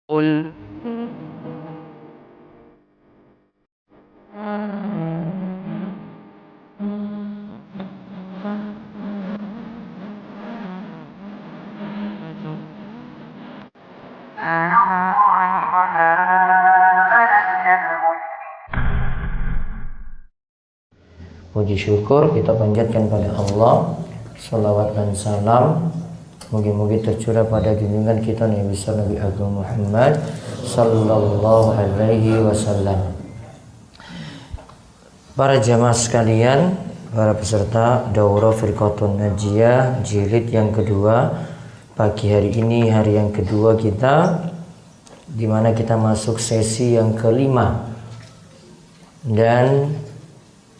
قل Puji syukur kita panjatkan pada Allah, salawat dan salam moga-moga tercurah pada junjungan kita Nabi besar Nabi Agung Muhammad sallallahu alaihi wasallam. Para jamaah sekalian, para peserta Daurah Firqatun Najiyah jilid yang kedua, pagi hari ini hari yang kedua kita, di mana kita masuk sesi yang kelima dan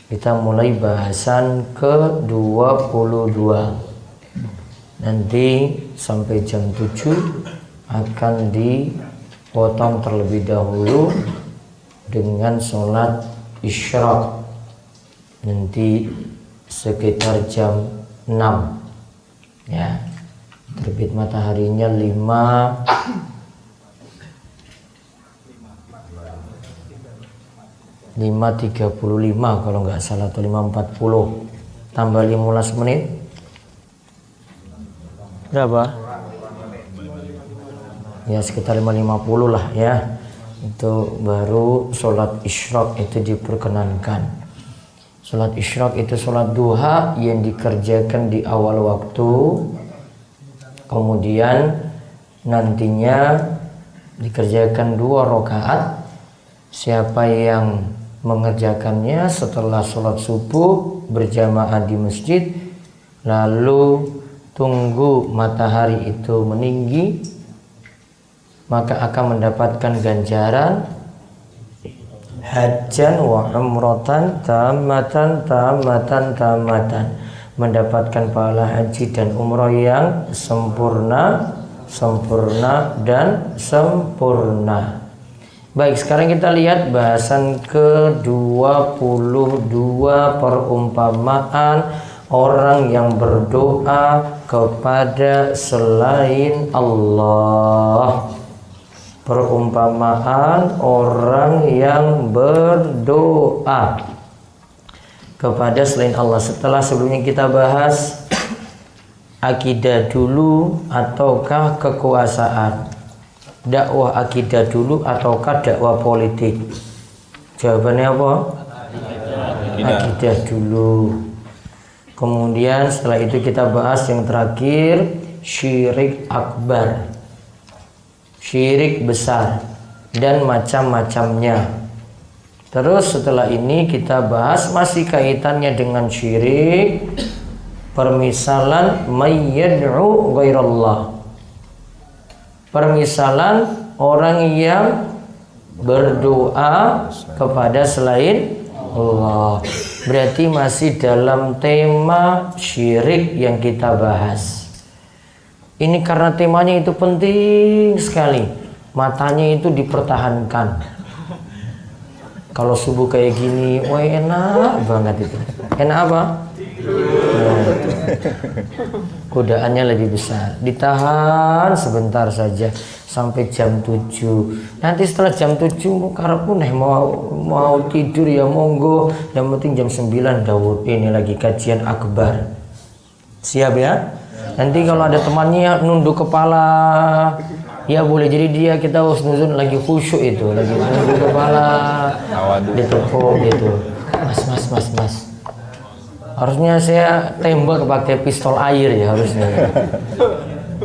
kita mulai bahasan ke-22. Nanti sampai jam 7 akan dipotong terlebih dahulu dengan sholat isyraq. Nanti sekitar jam 6 ya. Terbit mataharinya 5.35 kalau nggak salah, atau 5.40 tambah 15 menit berapa? Ya sekitar 5.50 lah ya. Itu baru sholat isyraq itu diperkenankan. Sholat isyraq itu sholat duha yang dikerjakan di awal waktu, kemudian nantinya dikerjakan 2 rakaat. Siapa yang mengerjakannya setelah sholat subuh berjamaah di masjid, lalu tunggu matahari itu meninggi, maka akan mendapatkan ganjaran hajjan wa umratan tamatan, mendapatkan pahala haji dan umrah yang sempurna dan sempurna. Baik, sekarang kita lihat bahasan ke-22, perumpamaan orang yang berdoa kepada selain Allah. Perumpamaan orang yang berdoa kepada selain Allah. Sebelumnya kita bahas akidah dulu ataukah kekuasaan, dakwah akidah dulu ataukah dakwah politik? Jawabannya apa? Akidah dulu. Kemudian setelah itu kita bahas yang terakhir, syirik akbar, syirik besar dan macam-macamnya. Terus setelah ini kita bahas masih kaitannya dengan syirik, permisalan mayyad'u ghairallah, permisalan orang yang berdoa kepada selain Allah. Berarti masih dalam tema syirik yang kita bahas. Ini karena temanya itu penting sekali, matanya itu dipertahankan. Kalau subuh kayak gini, wah enak banget itu. Enak apa? Godaannya lebih besar. Ditahan sebentar saja sampai jam 7. Nanti setelah jam 7 karepku nih mau tidur ya monggo. Yang penting jam 9 Daud ini lagi kajian akbar. Siap ya? Nanti kalau ada temannya nunduk kepala, ya boleh jadi dia kita husnuzon lagi khusyuk itu, lagi nunduk kepala, ditepuk gitu. Mas. Harusnya saya tembak pakai pistol air ya harusnya.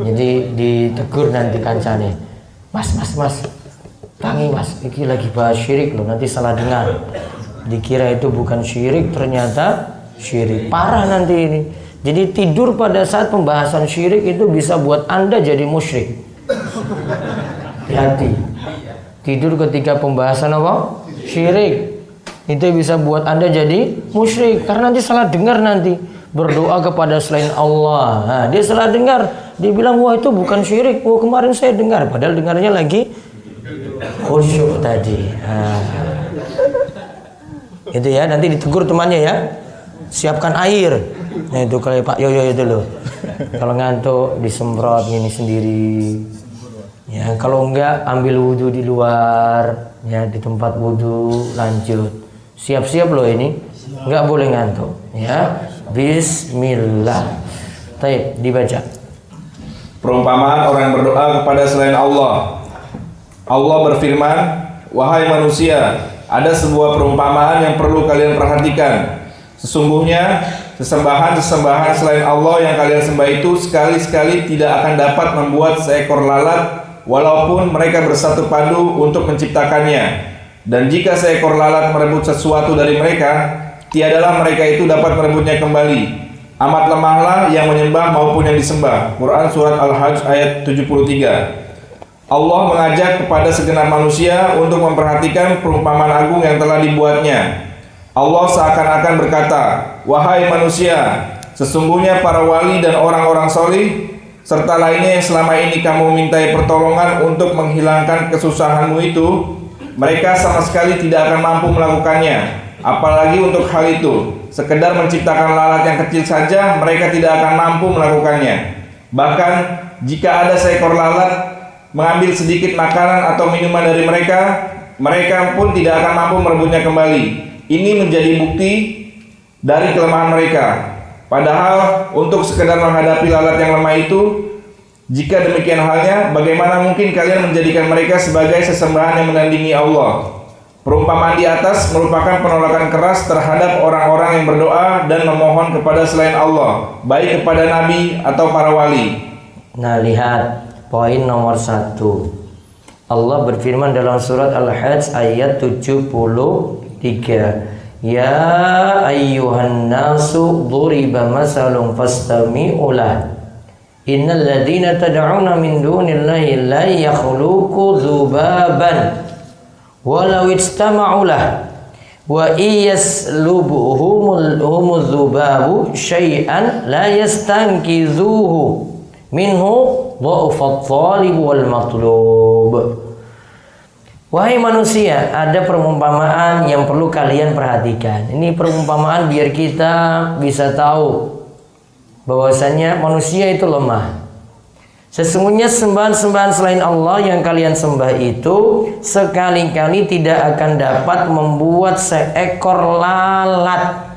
Jadi ditegur nanti kancane. Mas. Tangi mas, ini lagi bahas syirik loh, nanti salah dengar. Dikira itu bukan syirik, ternyata syirik. Parah nanti ini. Jadi tidur pada saat pembahasan syirik itu bisa buat Anda jadi musyrik. Hati-hati. Tidur ketika pembahasan apa? Syirik. Itu bisa buat Anda jadi musyrik karena nanti salah dengar, nanti berdoa kepada selain Allah. Nah, dia salah dengar, dia bilang wah itu bukan syirik. Wah kemarin saya dengar, padahal dengarnya lagi khusyuk tadi. Nah, itu ya, nanti ditegur temannya ya. Siapkan air. Nah itu kalau Pak Yoyo itu loh. Kalau ngantuk disemprot ini sendiri. Ya, kalau enggak ambil wudhu di luar, ya di tempat wudhu lanjut. Siap-siap loh ini, enggak boleh ngantuk. Ya, Bismillah. Baik, dibaca. Perumpamaan orang yang berdoa kepada selain Allah. Allah berfirman, wahai manusia, ada sebuah perumpamaan yang perlu kalian perhatikan. Sesungguhnya sesembahan-sesembahan selain Allah yang kalian sembah itu sekali-sekali tidak akan dapat membuat seekor lalat walaupun mereka bersatu padu untuk menciptakannya. Dan jika seekor lalat merebut sesuatu dari mereka, tiadalah mereka itu dapat merebutnya kembali. Amat lemahlah yang menyembah maupun yang disembah. Quran Surat Al-Hajj ayat 73. Allah mengajak kepada segenap manusia untuk memperhatikan perumpamaan agung yang telah dibuatnya. Allah seakan-akan berkata, wahai manusia, sesungguhnya para wali dan orang-orang solih serta lainnya yang selama ini kamu mintai pertolongan untuk menghilangkan kesusahanmu itu, mereka sama sekali tidak akan mampu melakukannya. Apalagi untuk hal itu, sekedar menciptakan lalat yang kecil saja, mereka tidak akan mampu melakukannya. Bahkan jika ada seekor lalat mengambil sedikit makanan atau minuman dari mereka, mereka pun tidak akan mampu merebutnya kembali. Ini menjadi bukti dari kelemahan mereka. Padahal untuk sekedar menghadapi lalat yang lemah itu, jika demikian halnya, bagaimana mungkin kalian menjadikan mereka sebagai sesembahan yang menandingi Allah? Perumpamaan di atas merupakan penolakan keras terhadap orang-orang yang berdoa dan memohon kepada selain Allah, baik kepada Nabi atau para wali. Nah, lihat poin nomor 1. Allah berfirman dalam surat Al-Hajj ayat 73. Ya ayyuhan nasu duriba masalun fastami'u lah. Innal ladzina tad'una min dunillahi la yakhluqu dzubaban walau istama'u lah wa iyaslubuhumul dzubabu syai'an la yastankizuhu minhu dha'ufat thalib wal matlub. Wahai manusia, ada perumpamaan yang perlu kalian perhatikan. Ini perumpamaan biar kita bisa tahu bahwasanya manusia itu lemah. Sesungguhnya sembahan-sembahan selain Allah yang kalian sembah itu sekali-kali tidak akan dapat membuat seekor lalat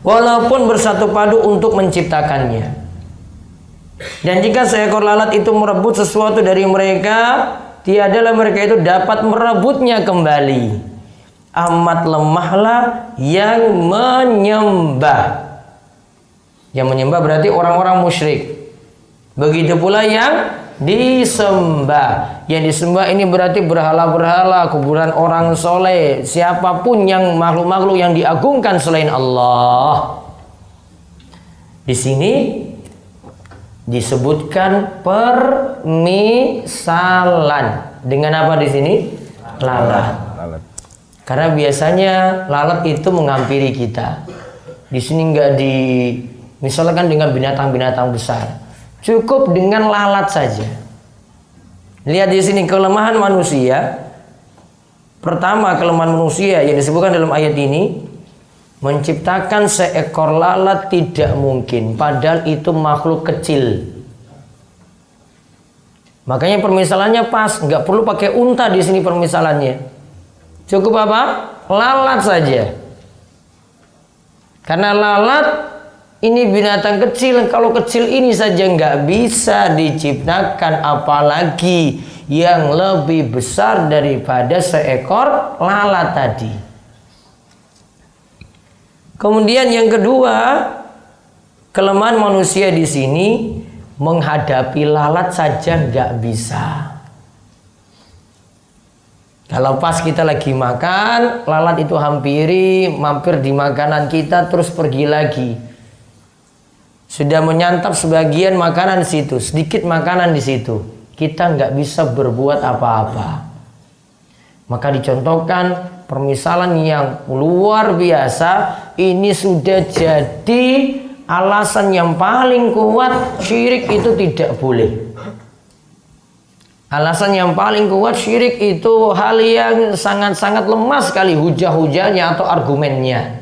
walaupun bersatu padu untuk menciptakannya. Dan jika seekor lalat itu merebut sesuatu dari mereka, tiadalah mereka itu dapat merebutnya kembali. Amat lemahlah yang menyembah. Yang menyembah berarti orang-orang musyrik. Begitu pula yang disembah. Yang disembah ini berarti berhala-berhala, kuburan orang soleh, siapapun yang makhluk-makhluk yang diagungkan selain Allah. Di sini disebutkan permisalan dengan apa di sini? Lalat. Karena biasanya lalat itu menghampiri kita. Di sini nggak misalkan dengan binatang-binatang besar, cukup dengan lalat saja. Lihat di sini kelemahan manusia. Pertama, kelemahan manusia yang disebutkan dalam ayat ini, menciptakan seekor lalat tidak mungkin, padahal itu makhluk kecil. Makanya permisalannya pas, nggak perlu pakai unta di sini permisalannya. Cukup apa? Lalat saja. Karena lalat ini binatang kecil, kalau kecil ini saja nggak bisa diciptakan, apalagi yang lebih besar daripada seekor lalat tadi. Kemudian yang kedua, kelemahan manusia di sini menghadapi lalat saja nggak bisa. Kalau pas kita lagi makan, lalat itu mampir di makanan kita terus pergi lagi. Sudah menyantap sebagian makanan di situ, sedikit makanan di situ, kita nggak bisa berbuat apa-apa. Maka dicontohkan permisalan yang luar biasa. Ini sudah jadi alasan yang paling kuat syirik itu tidak boleh. Alasan yang paling kuat syirik itu hal yang sangat-sangat lemah sekali hujah-hujahnya atau argumennya.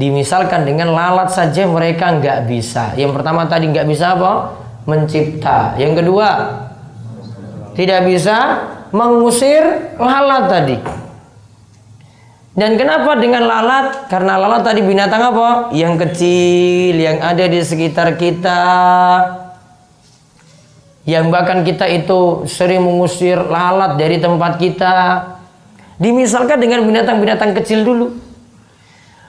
Dimisalkan dengan lalat saja mereka nggak bisa. Yang pertama tadi nggak bisa apa? Mencipta. Yang kedua tidak bisa mengusir lalat tadi. Dan kenapa dengan lalat? Karena lalat tadi binatang apa? Yang kecil, yang ada di sekitar kita, yang bahkan kita itu sering mengusir lalat dari tempat kita. Dimisalkan dengan binatang-binatang kecil dulu.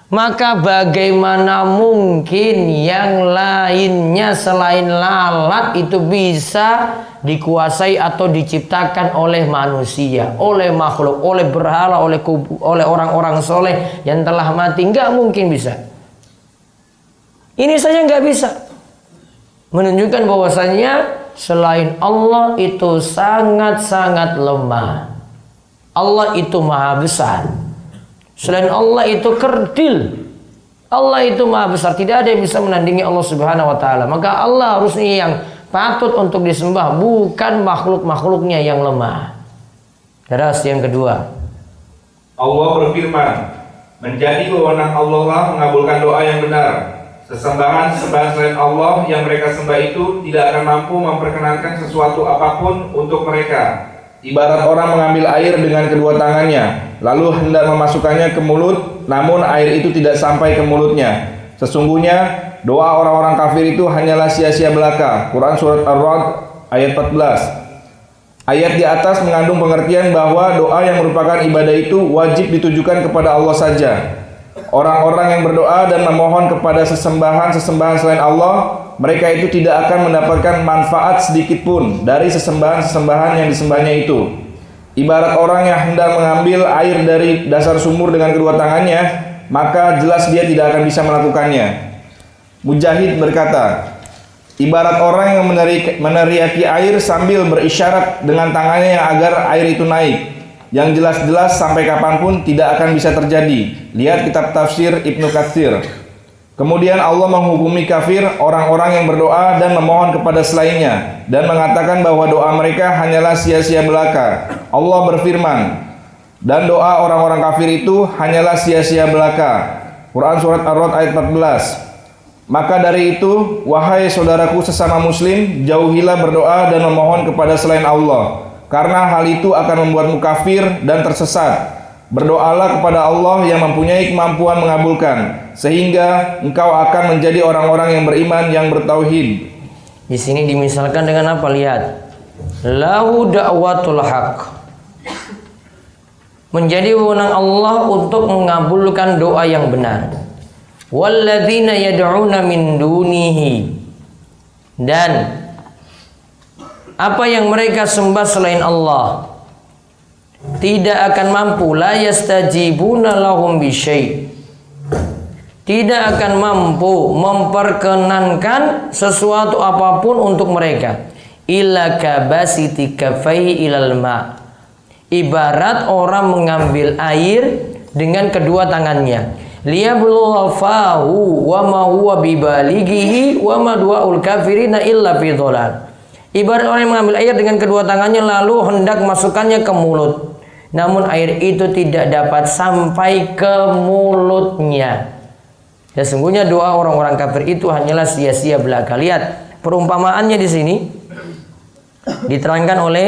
Maka bagaimana mungkin yang lainnya selain lalat itu bisa dikuasai atau diciptakan oleh manusia, oleh makhluk, oleh berhala, oleh orang-orang soleh yang telah mati? Nggak mungkin bisa. Ini saja nggak bisa. Menunjukkan bahwasanya selain Allah itu sangat-sangat lemah. Allah itu maha besar. Selain Allah itu kerdil. Allah itu maha besar. Tidak ada yang bisa menandingi Allah Subhanahu wa ta'ala. Maka Allah harusnya yang patut untuk disembah, bukan makhluk-makhluknya yang lemah. Terus yang kedua, Allah berfirman, menjadi wewenang Allah lah mengabulkan doa yang benar. Sesembahan-sesembahan selain Allah yang mereka sembah itu tidak akan mampu memperkenankan sesuatu apapun untuk mereka. Ibarat orang mengambil air dengan kedua tangannya, lalu hendak memasukkannya ke mulut, namun air itu tidak sampai ke mulutnya. Sesungguhnya doa orang-orang kafir itu hanyalah sia-sia belaka. Quran Surat Ar-Ra'd ayat 14. Ayat di atas mengandung pengertian bahwa doa yang merupakan ibadah itu wajib ditujukan kepada Allah saja. Orang-orang yang berdoa dan memohon kepada sesembahan-sesembahan selain Allah, mereka itu tidak akan mendapatkan manfaat sedikit pun dari sesembahan-sesembahan yang disembahnya itu. Ibarat orang yang hendak mengambil air dari dasar sumur dengan kedua tangannya, maka jelas dia tidak akan bisa melakukannya. Mujahid berkata, ibarat orang yang meneriaki air sambil berisyarat dengan tangannya agar air itu naik, yang jelas-jelas sampai kapanpun tidak akan bisa terjadi. Lihat kitab tafsir Ibnu Katsir. Kemudian Allah menghukumi kafir orang-orang yang berdoa dan memohon kepada selainnya dan mengatakan bahwa doa mereka hanyalah sia-sia belaka. Allah berfirman, dan doa orang-orang kafir itu hanyalah sia-sia belaka. Quran Surat Ar-Ra'd ayat 14. Maka dari itu, wahai saudaraku sesama muslim, jauhilah berdoa dan memohon kepada selain Allah, karena hal itu akan membuatmu kafir dan tersesat. Berdoalah kepada Allah yang mempunyai kemampuan mengabulkan, sehingga engkau akan menjadi orang-orang yang beriman yang bertauhid. Di sini dimisalkan dengan apa? Lihat, lahu da'watul haq. Menjadi wewenang Allah untuk mengabulkan doa yang benar. Walladzina yad'una min dunihi. Dan apa yang mereka sembah selain Allah tidak akan mampu, la yastajibuna lahum bisyai', tidak akan mampu memperkenankan sesuatu apapun untuk mereka, illa kabasiti kafaihi ilal ma', ibarat orang mengambil air dengan kedua tangannya, liyablugha fahu wa ma huwa bibalighihi wa ma du'aul kafirina illa fi dhalal. Ibarat orang yang mengambil air dengan kedua tangannya lalu hendak masukkannya ke mulut, namun air itu tidak dapat sampai ke mulutnya. Ya, sesungguhnya doa orang-orang kafir itu hanyalah sia-sia belaka. Lihat perumpamaannya di sini diterangkan oleh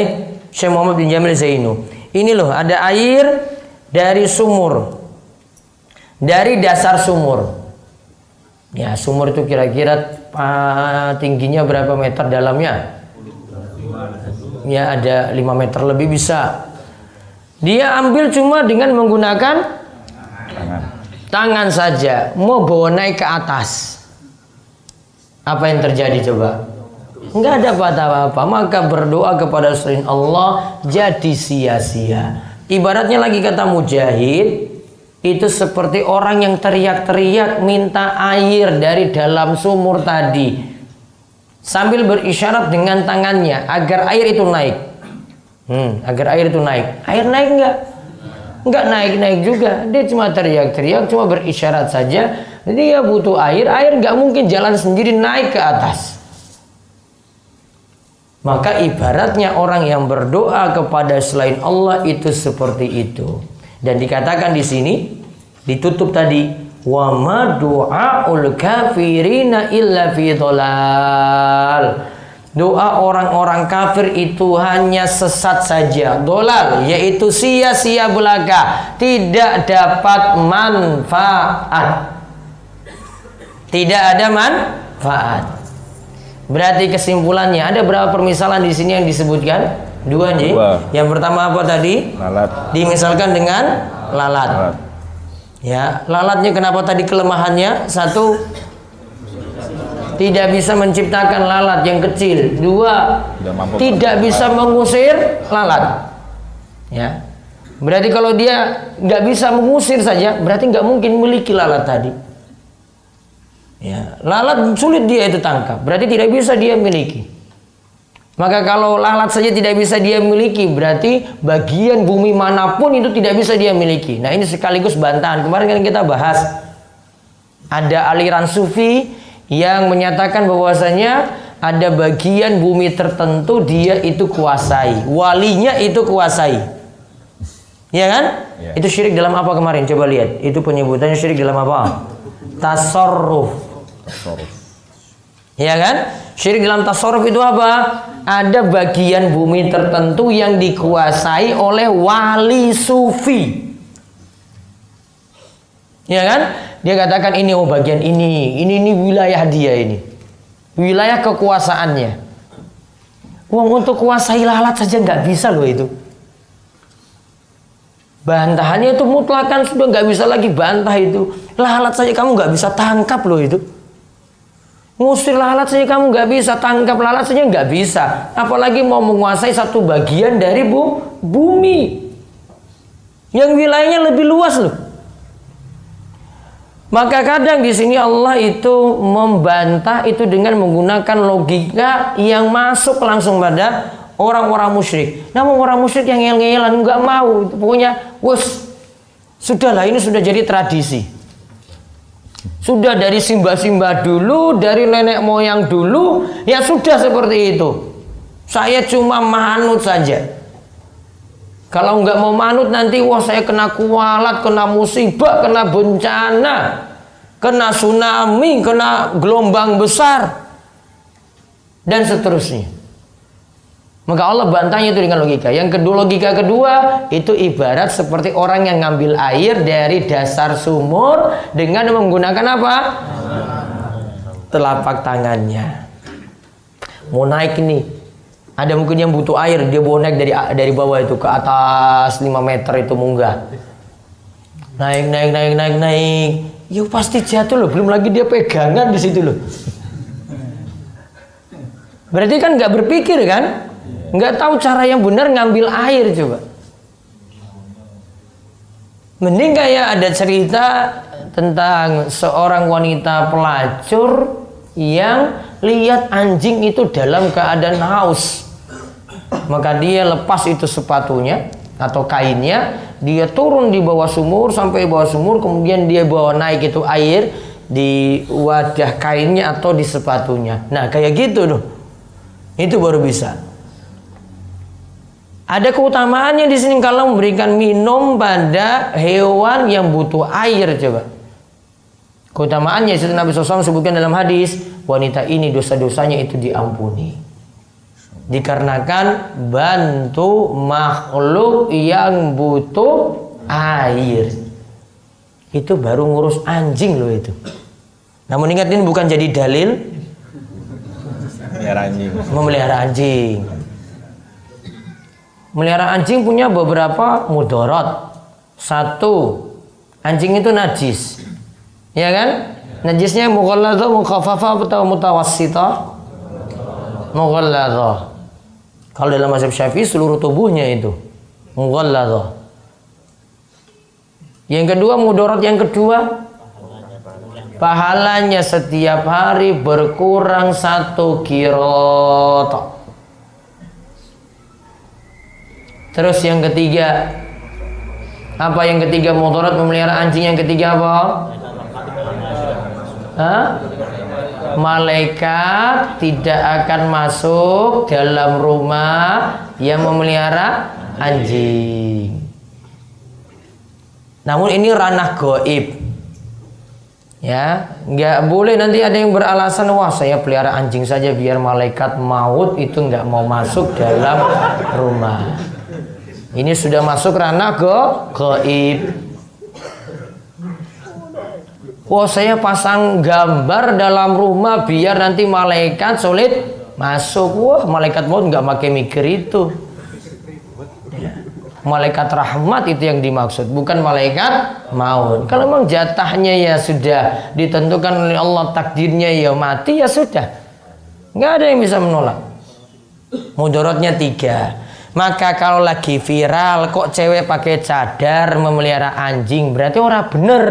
Syekh Muhammad bin Jamil Zainu. Ini loh, ada air dari sumur, dari dasar sumur. Ya, sumur itu kira-kira tingginya berapa meter dalamnya? Ya, ada 5 meter lebih bisa. Dia ambil cuma dengan menggunakan tangan saja, mau bawa naik ke atas. Apa yang terjadi coba? Enggak ada apa-apa. Maka berdoa kepada selain Allah jadi sia-sia. Ibaratnya lagi kata Mujahid, itu seperti orang yang teriak-teriak minta air dari dalam sumur tadi, sambil berisyarat dengan tangannya agar air itu naik. Agar air itu naik. Air naik enggak? Enggak naik-naik juga. Dia cuma teriak-teriak, cuma berisyarat saja. Dia butuh air. Air enggak mungkin jalan sendiri naik ke atas. Maka ibaratnya orang yang berdoa kepada selain Allah itu seperti itu. Dan dikatakan di sini, ditutup tadi, wa ma du'aul kafirina illa fi dhalal. Doa orang-orang kafir itu hanya sesat saja, dolal, yaitu sia-sia belaka, tidak dapat manfaat. Tidak ada manfaat. Berarti kesimpulannya ada berapa permisalan di sini yang disebutkan? Dua nih. Yang pertama apa tadi? Lalat. Dimisalkan dengan lalat. Ya, lalatnya kenapa tadi kelemahannya? Satu, tidak bisa menciptakan lalat yang kecil. Dua, tidak bisa mengusir lalat. Ya, berarti kalau dia nggak bisa mengusir saja, berarti nggak mungkin memiliki lalat tadi. Ya, lalat sulit dia itu tangkap, berarti tidak bisa dia miliki. Maka kalau lalat saja tidak bisa dia miliki, berarti bagian bumi manapun itu tidak bisa dia miliki. Nah, ini sekaligus bantahan. Kemarin kan kita bahas ada aliran sufi yang menyatakan bahwasanya ada bagian bumi tertentu dia itu kuasai, walinya itu kuasai. Ya kan? Ya. Itu syirik dalam apa kemarin? Coba lihat. Itu penyebutannya syirik dalam apa? Tasarruf. Ya kan? Syirik dalam tasarruf itu apa? Ada bagian bumi tertentu yang dikuasai oleh wali sufi. Ya kan? Dia katakan ini bagian ini wilayah dia ini. Wilayah kekuasaannya. Untuk kuasai lalat saja nggak bisa loh itu. Bantahannya itu mutlakan sudah nggak bisa lagi bantah itu. Lalat saja kamu nggak bisa tangkap loh itu. Ngusir lalat saja kamu nggak bisa, tangkap lalat saja nggak bisa. Apalagi mau menguasai satu bagian dari bumi yang wilayahnya lebih luas loh. Maka kadang di sini Allah itu membantah itu dengan menggunakan logika yang masuk langsung pada orang-orang musyrik. Namun orang musyrik yang ngel-ngelan nggak mau, pokoknya sudahlah ini sudah jadi tradisi. Sudah dari simbah-simbah dulu, dari nenek moyang dulu, ya sudah seperti itu. Saya cuma manut saja. Kalau nggak mau manut nanti saya kena kualat, kena musibah, kena bencana, kena tsunami, kena gelombang besar, dan seterusnya. Maka Allah bantahnya itu dengan logika. Logika kedua itu ibarat seperti orang yang ngambil air dari dasar sumur dengan menggunakan apa? Telapak tangannya. Mau naik nih, ada mungkin yang butuh air, dia bawa naik dari bawah itu ke atas 5 meter itu munggah. Naik. Ya pasti jatuh loh, belum lagi dia pegangan di situ loh. Berarti kan nggak berpikir kan? Nggak tahu cara yang benar ngambil air coba. Mending kayak ada cerita tentang seorang wanita pelacur yang lihat anjing itu dalam keadaan haus. Maka dia lepas itu sepatunya atau kainnya, dia turun di bawah sumur sampai bawah sumur, kemudian dia bawa naik itu air di wadah kainnya atau di sepatunya. Nah kayak gitu loh. Itu baru bisa. Ada keutamaannya di sini kalau memberikan minum pada hewan yang butuh air coba. Keutamaannya itu Nabi SAW sebutkan dalam hadis, wanita ini dosa-dosanya itu diampuni. Dikarenakan bantu makhluk yang butuh air. Itu baru ngurus anjing loh itu. Namun ingat ini bukan jadi dalil memelihara anjing. Melihara anjing punya beberapa mudarat. Satu, anjing itu najis. Ya kan? Najisnya mughalladhah, mukhaffafah atau mutawassithah? Mughalladhah. Kalau dalam mazhab Syafi'i seluruh tubuhnya itu mughalladhah. Yang kedua, mudarat yang kedua, pahalanya setiap hari berkurang 1 qirot. Terus yang ketiga, apa yang ketiga mudarat memelihara anjing yang ketiga apa? Malaikat tidak akan masuk dalam rumah yang memelihara anjing. Namun ini ranah gaib. Ya, nggak boleh nanti ada yang beralasan, wah saya pelihara anjing saja biar malaikat maut itu nggak mau masuk dalam rumah. Ini sudah masuk ranah gaib. Wah saya pasang gambar dalam rumah biar nanti malaikat sulit masuk. Wah malaikat maut nggak pakai mikir itu. Malaikat rahmat itu yang dimaksud, bukan malaikat maut. Kalau memang jatahnya ya sudah ditentukan oleh Allah, takdirnya ya mati, ya sudah, nggak ada yang bisa menolak. Mudaratnya 3. Maka kalau lagi viral kok cewek pakai cadar memelihara anjing, berarti orang bener.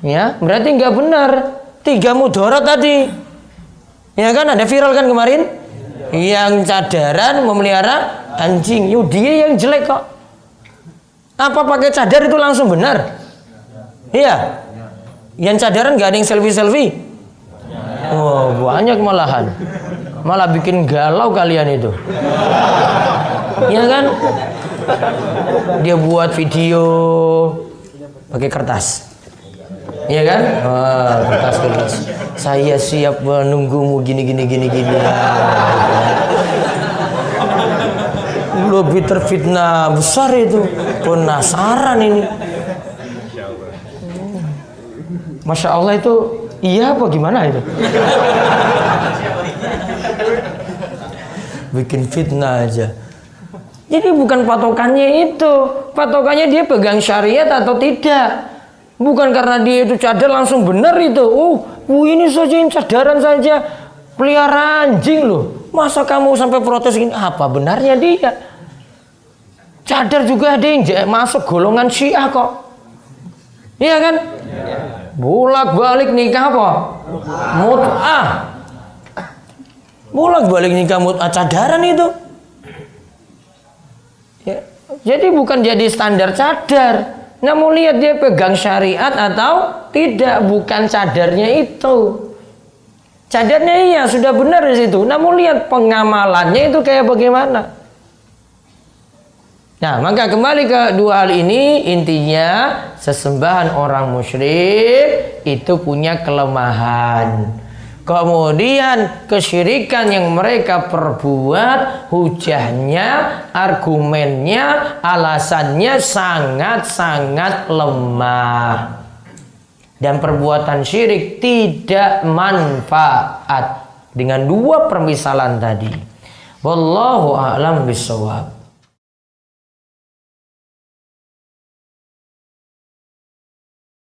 Ya, berarti nggak benar. 3 mudarat tadi. Ya kan, ada viral kan kemarin? Yang cadaran memelihara anjing, yuk dia yang jelek kok. Apa pakai cadar itu langsung benar? Iya. Yang cadaran nggak ada yang selfie. Oh banyak malahan, malah bikin galau kalian itu. Iya kan? Dia buat video pakai kertas. Iya kan? Kertas. Saya siap menunggumu gini. Lebih terfitnah besar itu. Penasaran ini. Masya Allah itu iya apa gimana itu? Bikin fitnah aja. Jadi bukan patokannya itu. Patokannya dia pegang syariat atau tidak. Bukan karena dia itu cadar langsung benar itu. Ini saja yang cadaran saja pelihara anjing loh. Masa kamu sampai protes gini? Apa benarnya dia? Cadar juga ada yang masuk golongan Syiah kok. Iya kan? Bolak-balik nikah apa? Mut'ah. Bolak-balik nikah mut'ah cadaran itu. Ya, jadi bukan jadi standar cadar. Namun lihat dia pegang syariat atau tidak, bukan cadarnya itu. Cadarnya iya sudah benar di situ. Namun lihat pengamalannya itu kayak bagaimana. Nah, maka kembali ke 2 hal ini, intinya sesembahan orang musyrik itu punya kelemahan. Kemudian kesyirikan yang mereka perbuat, hujahnya, argumennya, alasannya sangat-sangat lemah. Dan perbuatan syirik tidak manfaat. Dengan 2 permisalan tadi. Wallahu a'lam bishawab.